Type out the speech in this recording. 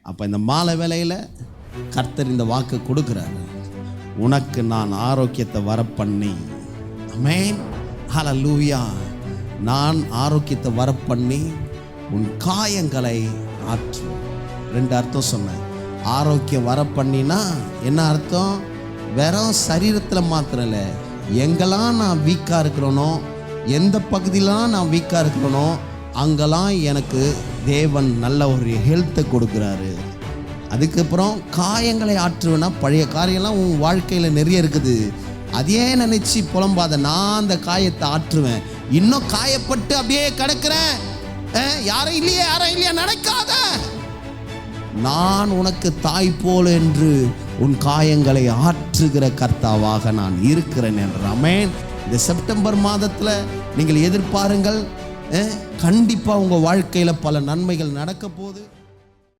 அப்போ இந்த மாலை வேளையில் கர்த்தர் இந்த வாக்கு கொடுக்குறாரு, உனக்கு நான் ஆரோக்கியத்தை வரப்பண்ணி. ஆமென், ஹல்லேலூயா. நான் ஆரோக்கியத்தை வரப்பண்ணி உன் காயங்களை ஆற்று. 2 அர்த்தம் சொன்னேன். ஆரோக்கியம் வரப்பண்ணினா என்ன அர்த்தம்? வெறும் சரீரத்தில் மாத்திரம் இல்லை, எங்கெல்லாம் நான் வீக்காக இருக்கிறேனோ, எந்த பகுதியிலாம் நான் வீக்காக இருக்கிறேனோ அங்கெல்லாம் எனக்கு தேவன் நல்ல ஒரு ஹெல்த்தை கொடுக்குறாரு. அதுக்கப்புறம் காயங்களை ஆற்றுவேன்னா, பழைய காரியம்லாம் உன் வாழ்க்கையில் நிறைய இருக்குது, அதையே நினச்சி புலம்பாத. நான் அந்த காயத்தை ஆற்றுவேன். இன்னும் காயப்பட்டு அப்படியே கிடக்கிறேன், யாரும் இல்லையா நடக்காத. நான் உனக்கு தாய் போல் என்று உன் காயங்களை ஆற்றுகிற கர்த்தாவாக நான் இருக்கிறேன் என்று. ஆமென். இந்த செப்டம்பர் மாதத்தில் நீங்கள் எதிர்பாருங்கள், கண்டிப்பாக உங்கள் வாழ்க்கையில் பல நன்மைகள் நடக்க போகுது.